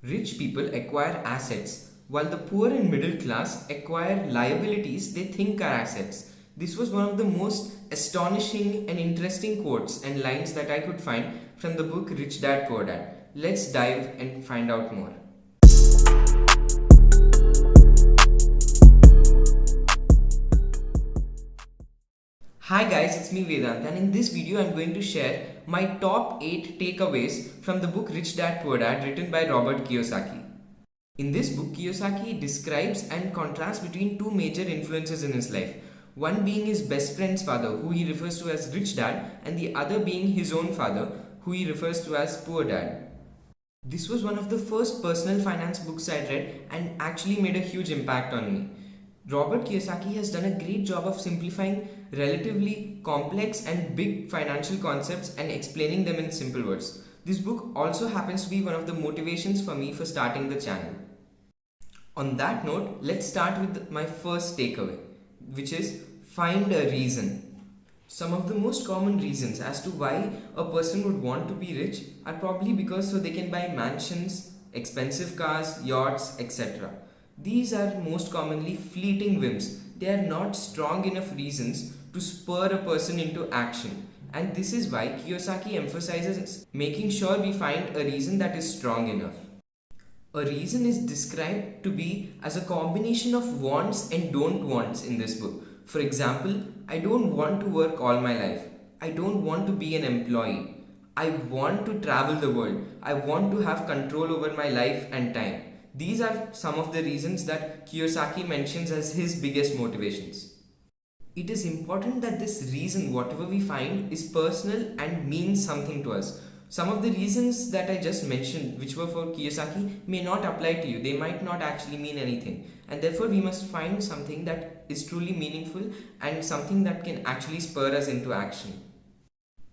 Rich people acquire assets, while the poor and middle class acquire liabilities they think are assets. This was one of the most astonishing and interesting quotes and lines that I could find from the book Rich Dad Poor Dad. Let's dive and find out more. Hi guys, it's me Vedant, and in this video I'm going to share my top 8 takeaways from the book Rich Dad Poor Dad written by Robert Kiyosaki. In this book, Kiyosaki describes and contrasts between two major influences in his life. One being his best friend's father, who he refers to as Rich Dad, and the other being his own father, who he refers to as Poor Dad. This was one of the first personal finance books I read and actually made a huge impact on me. Robert Kiyosaki has done a great job of simplifying relatively complex and big financial concepts and explaining them in simple words. This book also happens to be one of the motivations for me for starting the channel. On that note, let's start with my first takeaway, which is find a reason. Some of the most common reasons as to why a person would want to be rich are probably because so they can buy mansions, expensive cars, yachts, etc. These are most commonly fleeting whims. They are not strong enough reasons to spur a person into action. And this is why Kiyosaki emphasizes making sure we find a reason that is strong enough. A reason is described to be as a combination of wants and don't wants in this book. For example, I don't want to work all my life. I don't want to be an employee. I want to travel the world. I want to have control over my life and time. These are some of the reasons that Kiyosaki mentions as his biggest motivations. It is important that this reason, whatever we find, is personal and means something to us. Some of the reasons that I just mentioned, which were for Kiyosaki, may not apply to you. They might not actually mean anything. And therefore, we must find something that is truly meaningful and something that can actually spur us into action.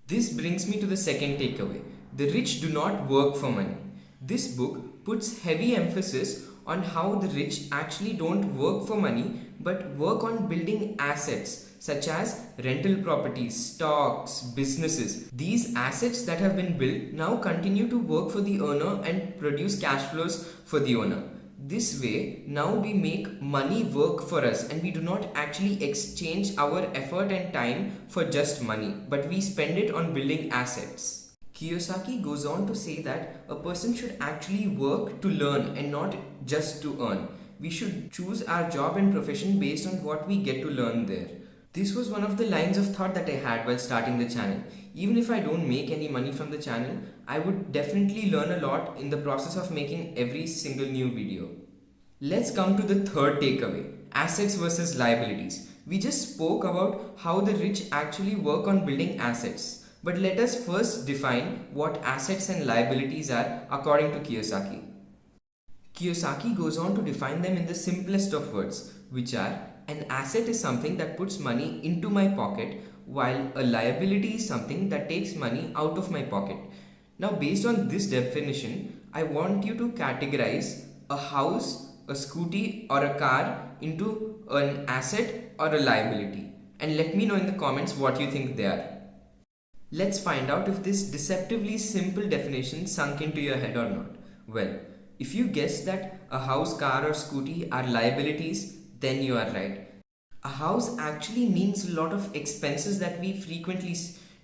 This brings me to the second takeaway. The rich do not work for money. This book puts heavy emphasis on how the rich actually don't work for money but work on building assets such as rental properties, stocks, businesses. These assets that have been built now continue to work for the owner and produce cash flows for the owner. This way, now we make money work for us and we do not actually exchange our effort and time for just money, but we spend it on building assets. Kiyosaki goes on to say that a person should actually work to learn and not just to earn. We should choose our job and profession based on what we get to learn there. This was one of the lines of thought that I had while starting the channel. Even if I don't make any money from the channel, I would definitely learn a lot in the process of making every single new video. Let's come to the third takeaway, assets versus liabilities. We just spoke about how the rich actually work on building assets. But let us first define what assets and liabilities are according to Kiyosaki. Kiyosaki goes on to define them in the simplest of words, which are an asset is something that puts money into my pocket, while a liability is something that takes money out of my pocket. Now, based on this definition, I want you to categorize a house, a scooty, or a car into an asset or a liability. And let me know in the comments what you think they are. Let's find out if this deceptively simple definition sunk into your head or not. Well, if you guess that a house, car, or scooty are liabilities, then you are right. A house actually means a lot of expenses that we frequently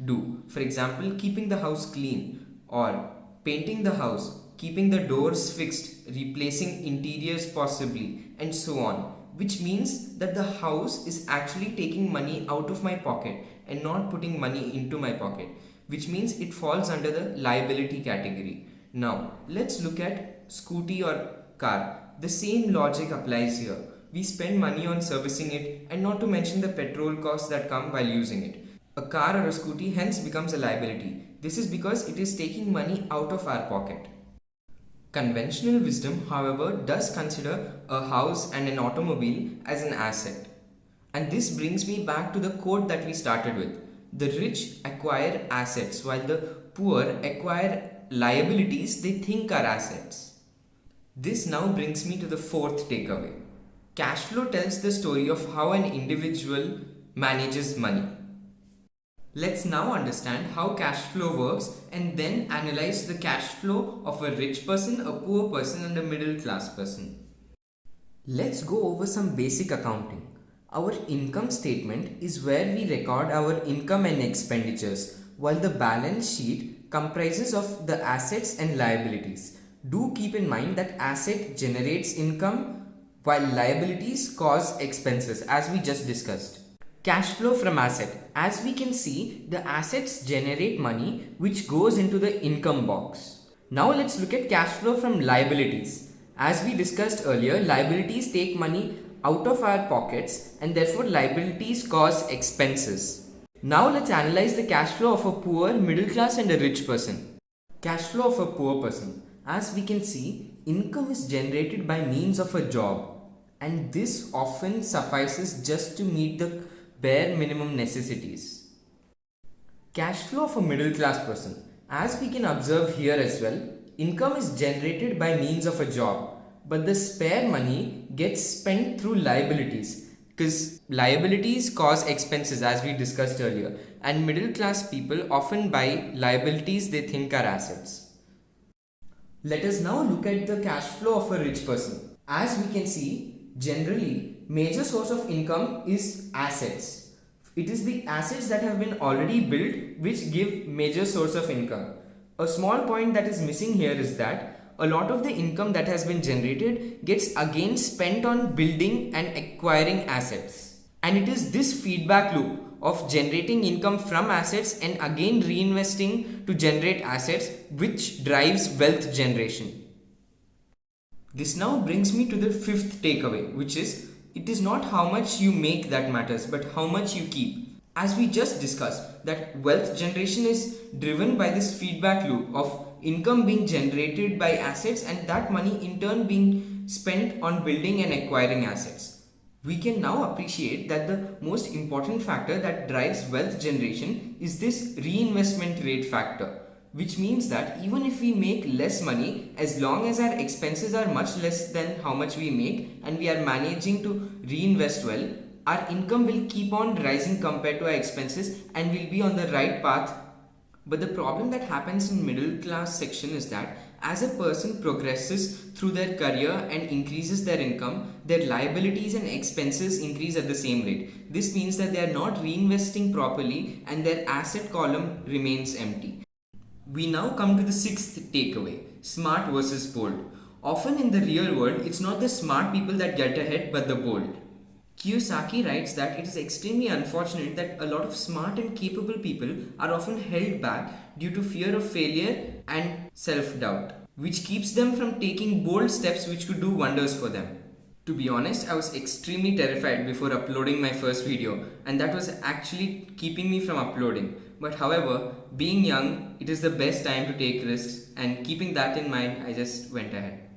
do. For example, keeping the house clean, or painting the house, keeping the doors fixed, replacing interiors possibly, and so on. Which means that the house is actually taking money out of my pocket and not putting money into my pocket, which means it falls under the liability category. Now, let's look at scooty or car. The same logic applies here. We spend money on servicing it, and not to mention the petrol costs that come while using it. A car or a scooty hence becomes a liability. This is because it is taking money out of our pocket. Conventional wisdom, however, does consider a house and an automobile as an asset. And this brings me back to the quote that we started with. The rich acquire assets while the poor acquire liabilities they think are assets. This now brings me to the fourth takeaway. Cashflow tells the story of how an individual manages money. Let's now understand how cash flow works and then analyze the cash flow of a rich person, a poor person, and a middle class person. Let's go over some basic accounting. Our income statement is where we record our income and expenditures, while the balance sheet comprises of the assets and liabilities. Do keep in mind that asset generates income while liabilities cause expenses, as we just discussed. Cash flow from asset. As we can see, the assets generate money which goes into the income box. Now let's look at cash flow from liabilities. As we discussed earlier, liabilities take money out of our pockets and therefore liabilities cause expenses. Now let's analyze the cash flow of a poor, middle class and a rich person. Cash flow of a poor person. As we can see, income is generated by means of a job, and this often suffices just to meet the bare minimum necessities. Cash flow of a middle class person. As we can observe here as well, income is generated by means of a job, but the spare money gets spent through liabilities, because liabilities cause expenses, as we discussed earlier, and middle class people often buy liabilities they think are assets. Let us now look at the cash flow of a rich person. As we can see, generally, major source of income is assets. It is the assets that have been already built which give major source of income. A small point that is missing here is that a lot of the income that has been generated gets again spent on building and acquiring assets. And it is this feedback loop of generating income from assets and again reinvesting to generate assets which drives wealth generation. This now brings me to the fifth takeaway, which is it is not how much you make that matters, but how much you keep. As we just discussed, that wealth generation is driven by this feedback loop of income being generated by assets and that money in turn being spent on building and acquiring assets. We can now appreciate that the most important factor that drives wealth generation is this reinvestment rate factor, which means that even if we make less money, as long as our expenses are much less than how much we make and we are managing to reinvest well, our income will keep on rising compared to our expenses and we'll be on the right path. But the problem that happens in middle class section is that as a person progresses through their career and increases their income, their liabilities and expenses increase at the same rate. This means that they are not reinvesting properly and their asset column remains empty. We now come to the sixth takeaway, smart versus bold. Often in the real world, it's not the smart people that get ahead but the bold. Kiyosaki writes that it is extremely unfortunate that a lot of smart and capable people are often held back due to fear of failure and self-doubt, which keeps them from taking bold steps which could do wonders for them. To be honest, I was extremely terrified before uploading my first video, and that was actually keeping me from uploading. But however, being young, it is the best time to take risks, and keeping that in mind, I just went ahead.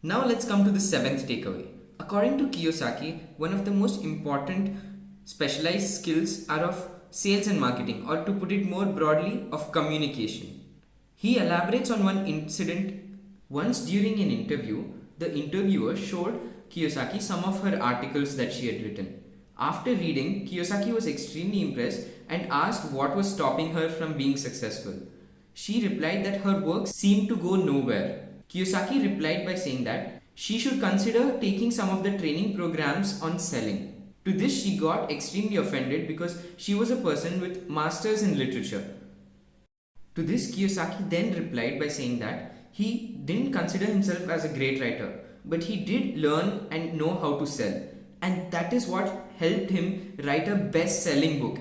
Now let's come to the seventh takeaway. According to Kiyosaki, one of the most important specialized skills are of sales and marketing, or to put it more broadly, of communication. He elaborates on one incident. Once during an interview, the interviewer showed Kiyosaki some of her articles that she had written. After reading, Kiyosaki was extremely impressed and asked what was stopping her from being successful. She replied that her work seemed to go nowhere. Kiyosaki replied by saying that she should consider taking some of the training programs on selling. To this, she got extremely offended because she was a person with masters in literature. To this, Kiyosaki then replied by saying that he didn't consider himself as a great writer, but he did learn and know how to sell. And that is what helped him write a best-selling book.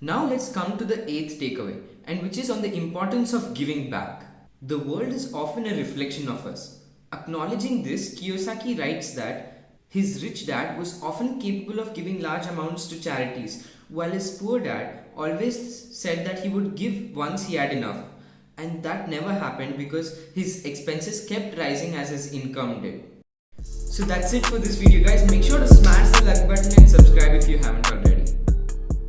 Now let's come to the eighth takeaway, and which is on the importance of giving back. The world is often a reflection of us. Acknowledging this, Kiyosaki writes that his rich dad was often capable of giving large amounts to charities, while his poor dad always said that he would give once he had enough. And that never happened because his expenses kept rising as his income did. So that's it for this video, guys. Make sure to smash the like button and subscribe if you haven't already.